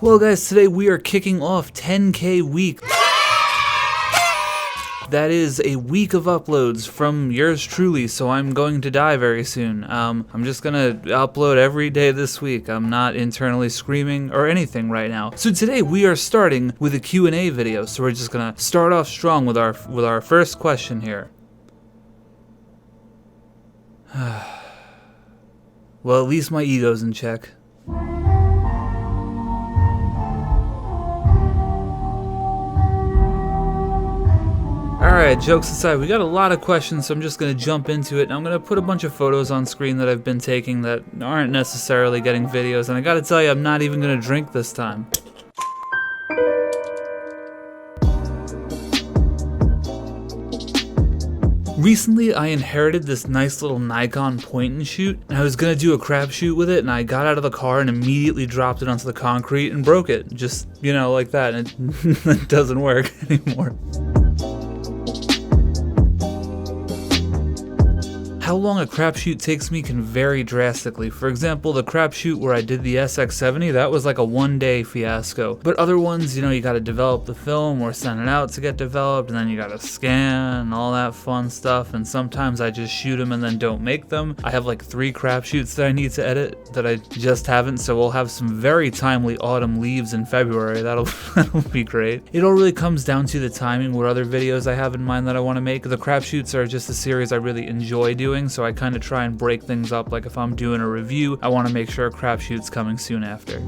Well guys, today we are kicking off 10K week. That is a week of uploads from yours truly, so I'm going to die very soon. I'm just gonna upload every day this week. I'm not internally screaming or anything right now. So today we are starting with a Q&A video, so we're just gonna start off strong with our first question here. Well, at least my ego's in check. Alright, jokes aside, we got a lot of questions, so I'm just going to jump into it, and I'm going to put a bunch of photos on screen that I've been taking that aren't necessarily getting videos, and I gotta tell you, I'm not even going to drink this time. Recently, I inherited this nice little Nikon point and shoot, and I was gonna do a crap shoot with it, and I got out of the car and immediately dropped it onto the concrete and broke it. Just, you know, like that, and it doesn't work anymore. How long a crapshoot takes me can vary drastically. For example, the crapshoot where I did the SX70, that was like a one-day fiasco. But other ones, you know, you gotta develop the film or send it out to get developed, and then you gotta scan and all that fun stuff, and sometimes I just shoot them and then don't make them. I have like 3 crapshoots that I need to edit that I just haven't, so we'll have some very timely autumn leaves in February. That'll be great. It all really comes down to the timing, what other videos I have in mind that I want to make. The crapshoots are just a series I really enjoy doing, so I kind of try and break things up. Like if I'm doing a review, I want to make sure a crapshoot's coming soon after.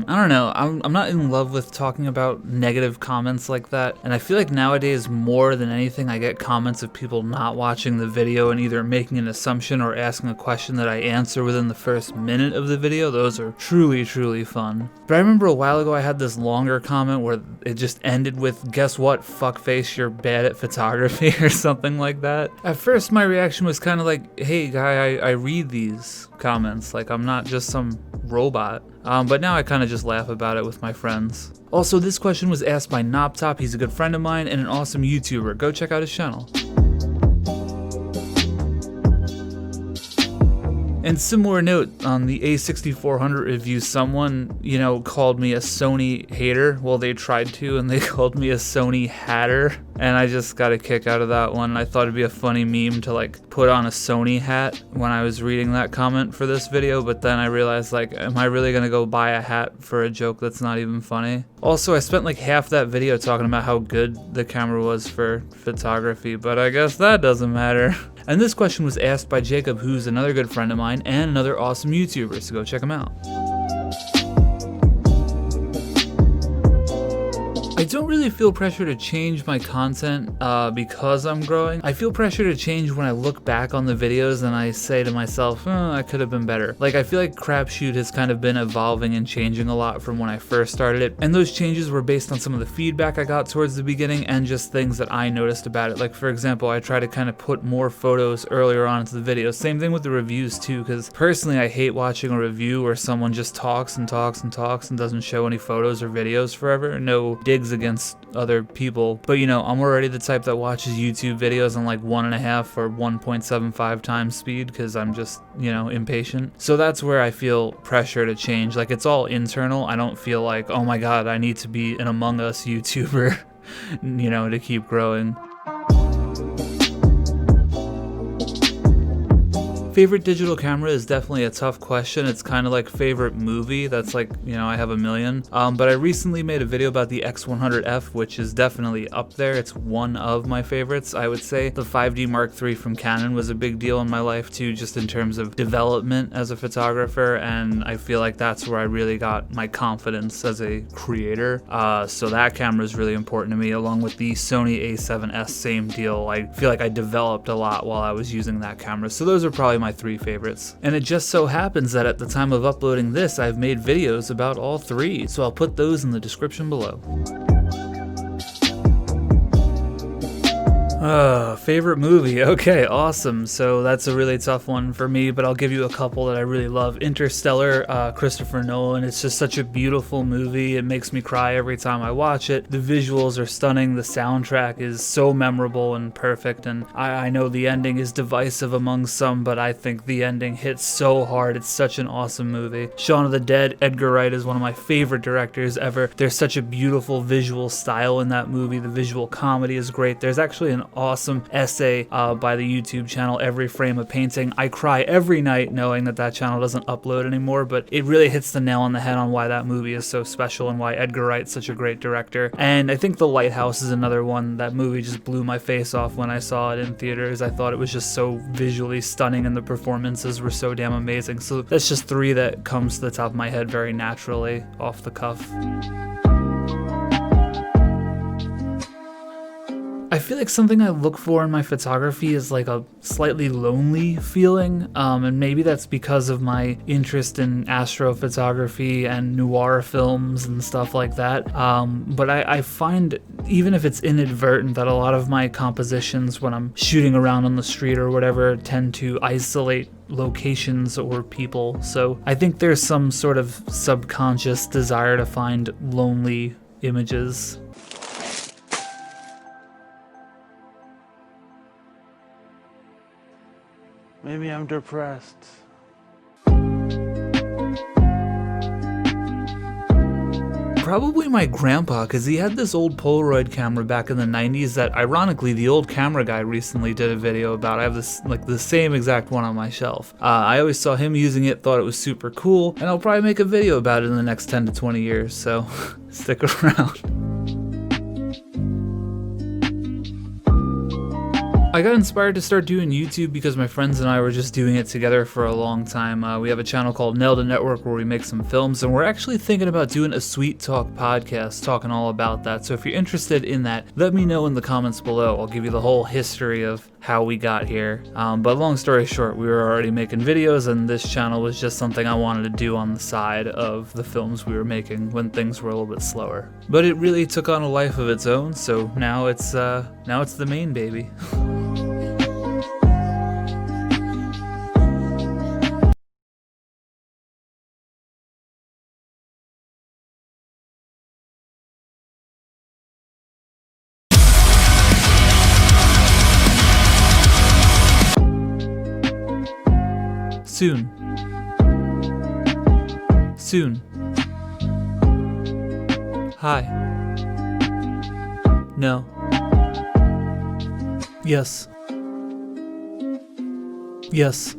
I don't know, I'm not in love with talking about negative comments like that, and I feel like nowadays more than anything I get comments of people not watching the video and either making an assumption or asking a question that I answer within the first minute of the video. Those are truly, truly fun. But I remember a while ago I had this longer comment where it just ended with, "Guess what, fuckface, you're bad at photography," or something like that. At first my reaction was kind of like, hey guy, I read these comments, like I'm not just some robot. But now I kind of just laugh about it with my friends. Also, this question was asked by Knobtop. He's a good friend of mine and an awesome YouTuber. Go check out his channel. And similar note, on the A6400 review, someone, you know, called me a Sony hater. Well, they tried to, and they called me a Sony hatter. And I just got a kick out of that one. I thought it'd be a funny meme to like put on a Sony hat when I was reading that comment for this video, but then I realized, like, am I really gonna go buy a hat for a joke that's not even funny? Also, I spent like half that video talking about how good the camera was for photography, but I guess that doesn't matter. And this question was asked by Jacob, who's another good friend of mine and another awesome YouTuber, so go check him out. I don't really feel pressure to change my content because I'm growing. I feel pressure to change when I look back on the videos and I say to myself, oh, I could have been better. Like, I feel like Crapshoot has kind of been evolving and changing a lot from when I first started it, and those changes were based on some of the feedback I got towards the beginning and just things that I noticed about it. Like, for example, I try to kind of put more photos earlier on into the video. Same thing with the reviews too, because personally I hate watching a review where someone just talks and talks and talks and doesn't show any photos or videos forever. No digs against other people, but you know, I'm already the type that watches YouTube videos on like 1.5 or 1.75 times speed because I'm just, you know, impatient. So that's where I feel pressure to change. Like, it's all internal. I don't feel like, oh my god, I need to be an Among Us YouTuber, you know, to keep growing. Favorite digital camera is definitely a tough question. It's kind of like favorite movie. That's like, you know, I have a million. But I recently made a video about the X100F, which is definitely up there. It's one of my favorites, I would say. The 5D Mark III from Canon was a big deal in my life too, just in terms of development as a photographer, and I feel like that's where I really got my confidence as a creator. So that camera is really important to me, along with the Sony a7S, same deal. I feel like I developed a lot while I was using that camera. So those are probably my 3 favorites. And it just so happens that at the time of uploading this, I've made videos about all 3, so I'll put those in the description below. Favorite movie? Okay, awesome. So that's a really tough one for me, but I'll give you a couple that I really love. Interstellar, Christopher Nolan. It's just such a beautiful movie. It makes me cry every time I watch it. The visuals are stunning. The soundtrack is so memorable and perfect, and I know the ending is divisive among some, but I think the ending hits so hard. It's such an awesome movie. Shaun of the Dead, Edgar Wright is one of my favorite directors ever. There's such a beautiful visual style in that movie. The visual comedy is great. There's actually an awesome essay by the YouTube channel Every Frame a Painting. I cry every night knowing that that channel doesn't upload anymore, but it really hits the nail on the head on why that movie is so special and why Edgar Wright's such a great director. And I think The Lighthouse is another one. That movie just blew my face off when I saw it in theaters. I thought it was just so visually stunning and the performances were so damn amazing. So that's just three that comes to the top of my head very naturally off the cuff. I feel like something I look for in my photography is like a slightly lonely feeling, and maybe that's because of my interest in astrophotography and noir films and stuff like that, but I find, even if it's inadvertent, that a lot of my compositions when I'm shooting around on the street or whatever tend to isolate locations or people, so I think there's some sort of subconscious desire to find lonely images. Maybe I'm depressed. Probably my grandpa, because he had this old Polaroid camera back in the 90s that, ironically, the old camera guy recently did a video about. I have this, like, the same exact one on my shelf. I always saw him using it, thought it was super cool, and I'll probably make a video about it in the next 10 to 20 years, so stick around. I got inspired to start doing YouTube because my friends and I were just doing it together for a long time. We have a channel called Nailed It Network where we make some films, and we're actually thinking about doing a Sweet Talk podcast talking all about that. So if you're interested in that, let me know in the comments below. I'll give you the whole history of how we got here. But long story short, we were already making videos, and this channel was just something I wanted to do on the side of the films we were making when things were a little bit slower. But it really took on a life of its own, so now it's the main baby. Soon. Soon. Hi. No. Yes. Yes.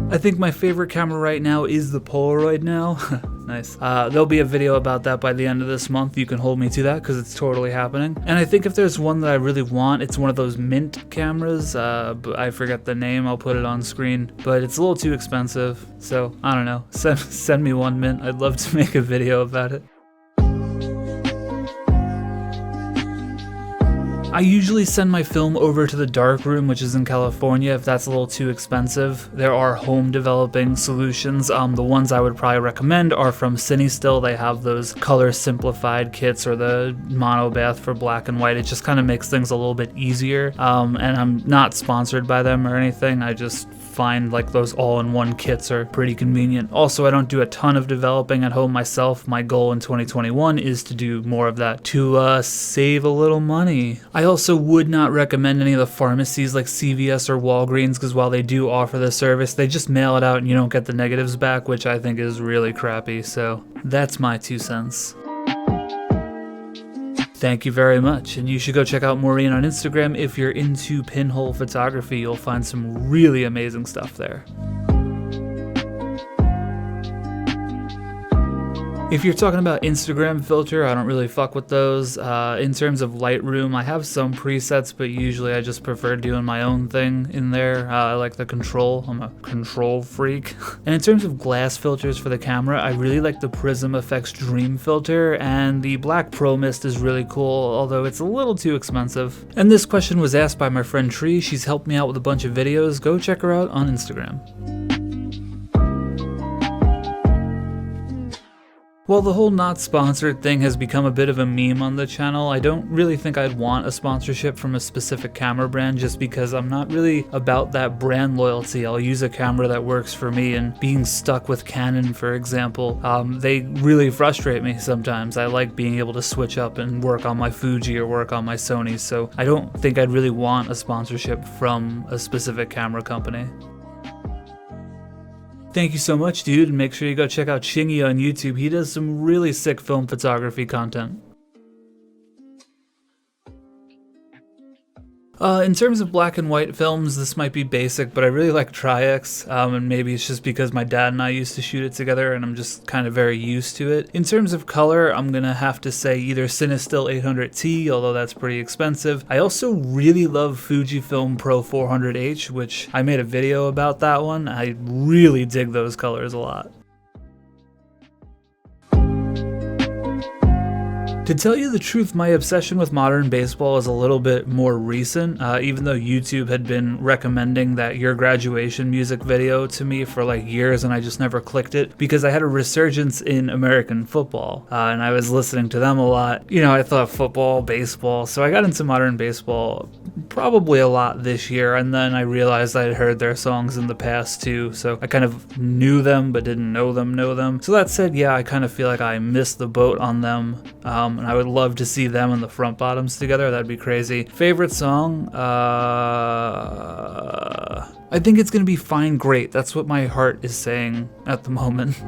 I think my favorite camera right now is the Polaroid now. Nice. There'll be a video about that by the end of this month. You can hold me to that because it's totally happening. And I think if there's one that I really want, it's one of those mint cameras. But I forget the name. I'll put it on screen. But it's a little too expensive. So, I don't know. Send me one mint. I'd love to make a video about it. I usually send my film over to the darkroom, which is in California, if that's a little too expensive. There are home developing solutions. The ones I would probably recommend are from CineStill. They have those color simplified kits or the mono bath for black and white. It just kind of makes things a little bit easier. And I'm not sponsored by them or anything. I just find like those all-in-one kits are pretty convenient. Also, I don't do a ton of developing at home myself. My goal in 2021 is to do more of that to save a little money. I also would not recommend any of the pharmacies like CVS or Walgreens because while they do offer the service, they just mail it out and you don't get the negatives back, which I think is really crappy. So that's my 2 cents. Thank you very much, and you should go check out Maureen on Instagram if you're into pinhole photography. You'll find some really amazing stuff there. If you're talking about Instagram filter, I don't really fuck with those. In terms of Lightroom, I have some presets, but usually I just prefer doing my own thing in there. I like the control. I'm a control freak. And in terms of glass filters for the camera, I really like the Prism Effects Dream filter, and the Black Pro Mist is really cool, although it's a little too expensive. And this question was asked by my friend Trie. She's helped me out with a bunch of videos. Go check her out on Instagram. While the whole not sponsored thing has become a bit of a meme on the channel, I don't really think I'd want a sponsorship from a specific camera brand just because I'm not really about that brand loyalty. I'll use a camera that works for me, and being stuck with Canon, for example, they really frustrate me sometimes. I like being able to switch up and work on my Fuji or work on my Sony, so I don't think I'd really want a sponsorship from a specific camera company. Thank you so much, dude, and make sure you go check out Shingie on YouTube. He does some really sick film photography content. In terms of black and white films, this might be basic, but I really like Trie, and maybe it's just because my dad and I used to shoot it together and I'm just kind of very used to it. In terms of color, I'm gonna have to say either Cinestill 800T, although that's pretty expensive. I also really love Fuji Pro400H, which I made a video about that one. I really dig those colors a lot. To tell you the truth, my obsession with modern baseball is a little bit more recent, even though YouTube had been recommending that Your Graduation music video to me for like years and I just never clicked it because I had a resurgence in American football, and I was listening to them a lot. You know, I thought football, baseball, so I got into modern baseball probably a lot this year, and then I realized I'd heard their songs in the past too, so I kind of knew them but didn't know them. So that said, yeah, I kind of feel like I missed the boat on them. And I would love to see them and the Front Bottoms together. That'd be crazy. Favorite song? I think it's gonna be Fine Great. That's what my heart is saying at the moment.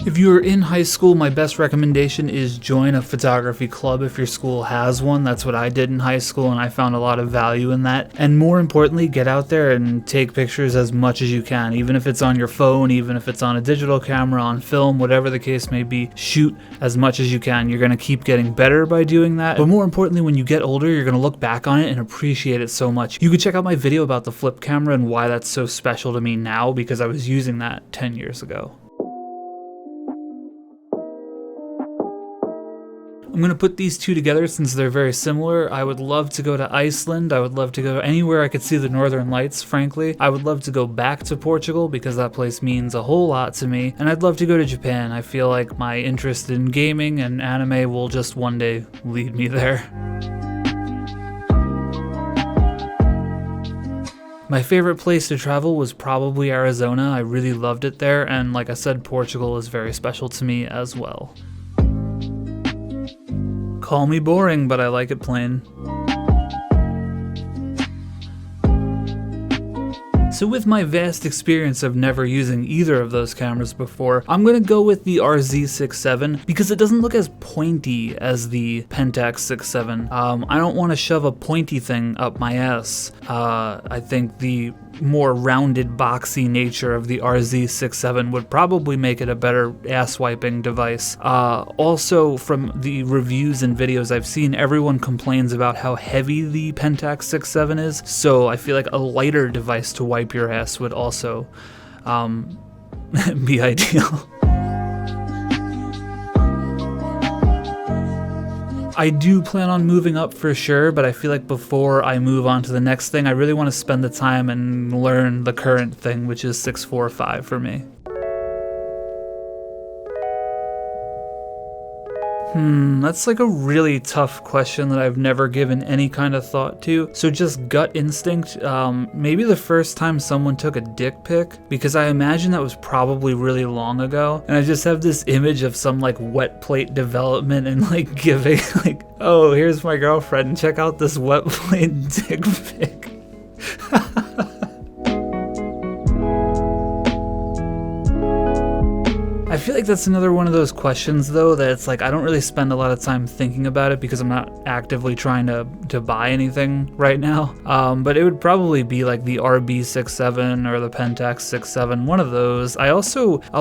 If you are in high school, my best recommendation is join a photography club if your school has one. That's what I did in high school, and I found a lot of value in that. And more importantly, get out there and take pictures as much as you can, even if it's on your phone, even if it's on a digital camera, on film, whatever the case may be. Shoot as much as you can. You're gonna keep getting better by doing that. But more importantly, when you get older, you're gonna look back on it and appreciate it so much. You could check out my video about the flip camera and why that's so special to me now, because I was using that 10 years ago. I'm going to put these two together since they're very similar. I would love to go to Iceland. I would love to go anywhere I could see the Northern Lights, frankly. I would love to go back to Portugal because that place means a whole lot to me. And I'd love to go to Japan. I feel like my interest in gaming and anime will just one day lead me there. My favorite place to travel was probably Arizona. I really loved it there. And like I said, Portugal is very special to me as well. Call me boring, but I like it plain. So with my vast experience of never using either of those cameras before, I'm gonna go with the RZ67 because it doesn't look as pointy as the Pentax 6.7. I don't want to shove a pointy thing up my ass. I think the more rounded, boxy nature of the RZ67 would probably make it a better ass-wiping device. Also, from the reviews and videos I've seen, everyone complains about how heavy the Pentax 6.7 is, so I feel like a lighter device to wipe your ass would also be ideal. I do plan on moving up for sure, but I feel like before I move on to the next thing, I really want to spend the time and learn the current thing, which is 6.4.5 for me. That's like a really tough question that I've never given any kind of thought to. So just gut instinct, maybe the first time someone took a dick pic, because I imagine that was probably really long ago. And I just have this image of some like wet plate development and like giving like, oh, here's my girlfriend, check out this wet plate dick pic. I feel like that's another one of those questions though that it's like I don't really spend a lot of time thinking about it because I'm not actively trying to buy anything right now. But it would probably be like the RB67 or the Pentax 6.7, one of those. A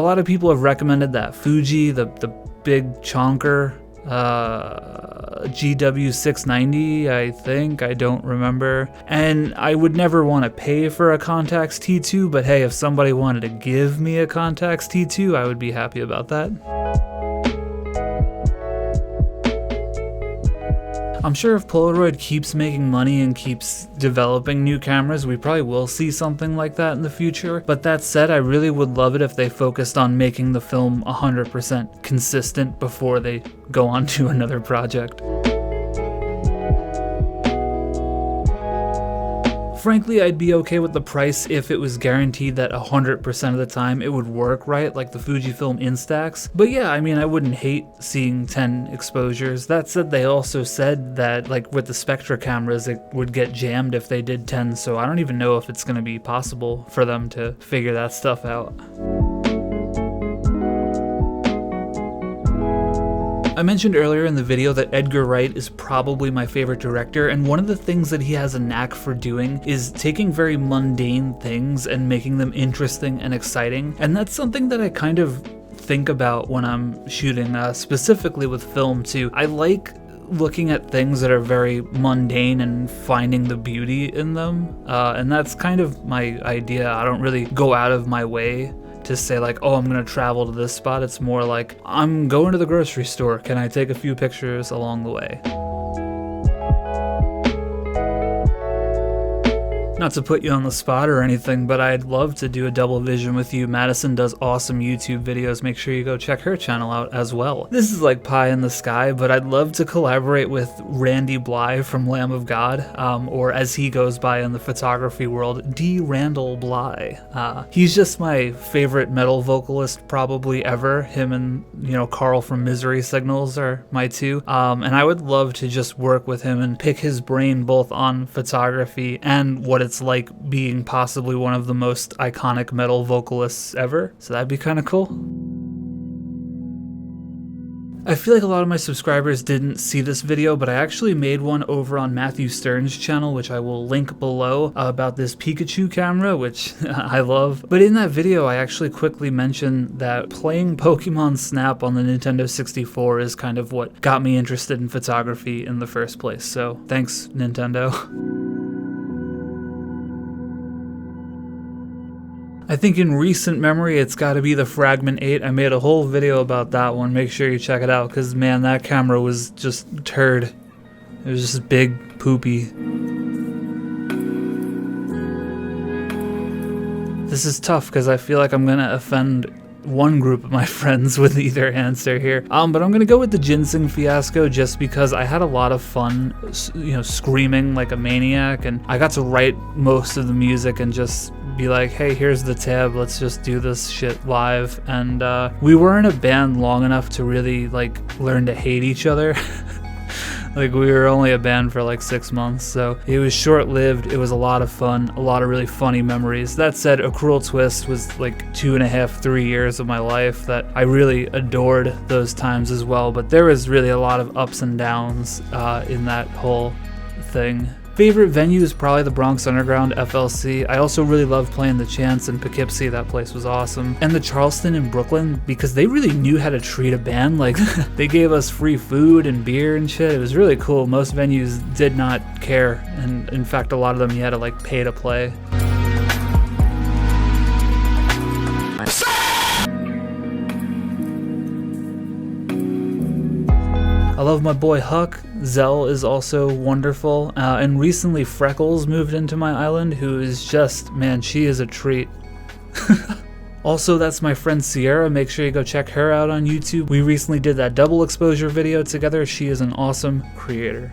lot of people have recommended that Fuji, the big chonker, GW690, I think, I don't remember. And I would never want to pay for a Contax T2, but hey, if somebody wanted to give me a Contax T2, I would be happy about that. I'm sure if Polaroid keeps making money and keeps developing new cameras, we probably will see something like that in the future. But that said, I really would love it if they focused on making the film 100% consistent before they go on to another project. Frankly, I'd be okay with the price if it was guaranteed that 100% of the time it would work right, like the Fujifilm Instax. But yeah, I mean, I wouldn't hate seeing 10 exposures. That said, they also said that, like with the Spectra cameras, it would get jammed if they did 10, so I don't even know if it's going to be possible for them to figure that stuff out. I mentioned earlier in the video that Edgar Wright is probably my favorite director, and one of the things that he has a knack for doing is taking very mundane things and making them interesting and exciting, and that's something that I kind of think about when I'm shooting, specifically with film too. I like looking at things that are very mundane and finding the beauty in them, and that's kind of my idea. I don't really go out of my way to say like, oh, I'm gonna travel to this spot. It's more like, I'm going to the grocery store. Can I take a few pictures along the way? Not to put you on the spot or anything, but I'd love to do a double vision with you. Madison does awesome YouTube videos. Make sure you go check her channel out as well. This is like pie in the sky, but I'd love to collaborate with Randy Blythe from Lamb of God, or as he goes by in the photography world, D. Randall Blythe. He's just my favorite metal vocalist probably ever. Him and, you know, Carl from Misery Signals are my two. And I would love to just work with him and pick his brain both on photography and what it's like being possibly one of the most iconic metal vocalists ever. So that'd be kind of cool. I feel like a lot of my subscribers didn't see this video, but I actually made one over on Matthew Stern's channel, which I will link below, about this Pikachu camera, which I love. But in that video, I actually quickly mentioned that playing Pokemon Snap on the Nintendo 64 is kind of what got me interested in photography in the first place. So thanks, Nintendo. I think in recent memory, it's got to be the Fragment 8. I made a whole video about that one. Make sure you check it out, because man, that camera was just turd. It was just big, poopy. This is tough, because I feel like I'm going to offend one group of my friends with either answer here. But I'm gonna go with the ginseng fiasco just because I had a lot of fun, you know, screaming like a maniac, and I got to write most of the music and just be like, hey, here's the tab, let's just do this shit live. And we were in a band long enough to really like learn to hate each other. Like, we were only a band for like 6 months, so it was short-lived. It was a lot of fun, a lot of really funny memories. That said, A Cruel Twist was like 2.5, 3 years of my life that I really adored those times as well, but there was really a lot of ups and downs in that whole thing. Favorite venue is probably the Bronx Underground, FLC. I also really loved playing the Chance in Poughkeepsie. That place was awesome. And the Charleston in Brooklyn, because they really knew how to treat a band. Like, they gave us free food and beer and shit. It was really cool. Most venues did not care. And in fact, a lot of them you had to like pay to play. I love my boy Huck. Zell is also wonderful. And recently Freckles moved into my island, who is just, man, she is a treat. Also, that's my friend Sierra. Make sure you go check her out on YouTube. We recently did that double exposure video together. She is an awesome creator.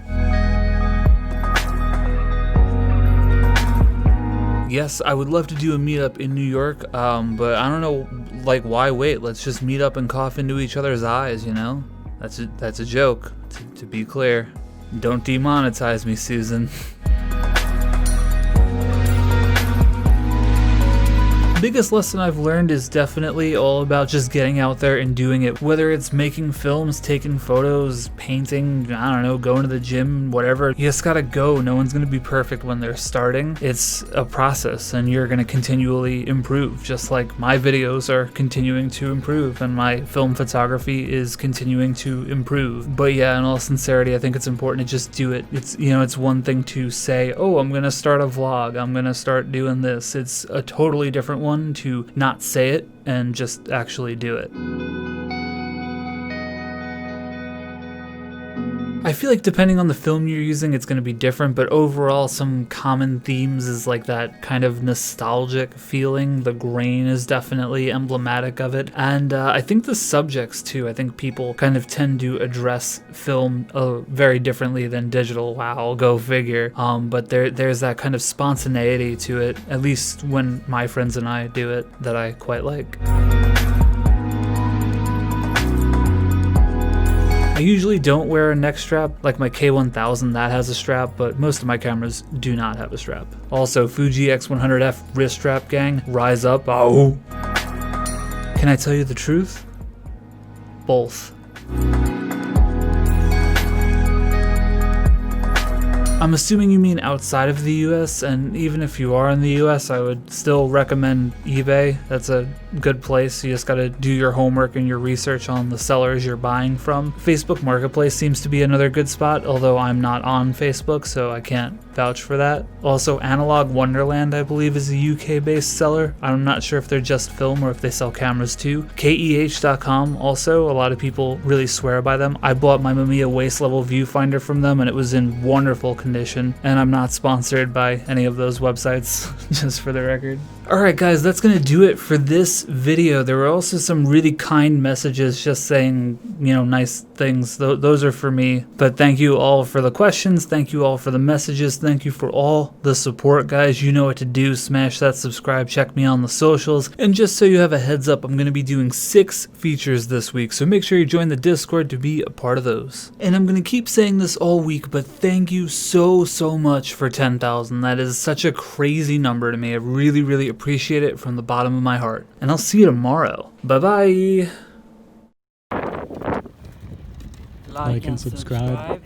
Yes, I would love to do a meetup in New York, but I don't know, like, why wait? Let's just meet up and cough into each other's eyes, you know? That's a joke, to be clear. Don't demonetize me, Susan. Biggest lesson I've learned is definitely all about just getting out there and doing it. Whether it's making films, taking photos, painting, I don't know, going to the gym, whatever. You just gotta go. No one's gonna be perfect when they're starting. It's a process and you're gonna continually improve, just like my videos are continuing to improve and my film photography is continuing to improve. But yeah, in all sincerity, I think it's important to just do it. It's, you know, it's one thing to say, oh, I'm gonna start a vlog, I'm gonna start doing this. It's a totally different one to not say it and just actually do it. I I feel like depending on the film you're using, it's going to be different, but overall some common themes is like that kind of nostalgic feeling. The grain is definitely emblematic of it, and I think the subjects too. I think people kind of tend to address film very differently than digital. Wow, go figure. But there's that kind of spontaneity to it, at least when my friends and I do it, that I quite like. I usually don't wear a neck strap, like my K1000 that has a strap, but most of my cameras do not have a strap. Also, Fuji X100F wrist strap gang, rise up, oh! Can I tell you the truth? Both. I'm assuming you mean outside of the US, and even if you are in the US, I would still recommend eBay. That's a good place. You just gotta do your homework and your research on the sellers you're buying from. Facebook Marketplace seems to be another good spot, although I'm not on Facebook, so I can't vouch for that. Also, Analog Wonderland, I believe, is a UK-based seller. I'm not sure if they're just film or if they sell cameras too. KEH.com also, a lot of people really swear by them. I bought my Mamiya waist level viewfinder from them and it was in wonderful condition, and I'm not sponsored by any of those websites, just for the record. Alright guys, that's gonna do it for this video. There were also some really kind messages just saying, you know, nice things. Those are for me. But thank you all for the questions, thank you all for the messages, thank you for all the support, guys. You know what to do. Smash that subscribe, check me on the socials, and just so you have a heads up, I'm gonna be doing 6 features this week, so make sure you join the Discord to be a part of those. And I'm gonna keep saying this all week, but thank you so much for 10,000. That is such a crazy number to me. I really appreciate it from the bottom of my heart. And I'll see you tomorrow. Bye-bye. Like and subscribe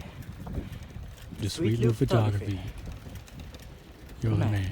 to Sweet Lou Photography. You're the man.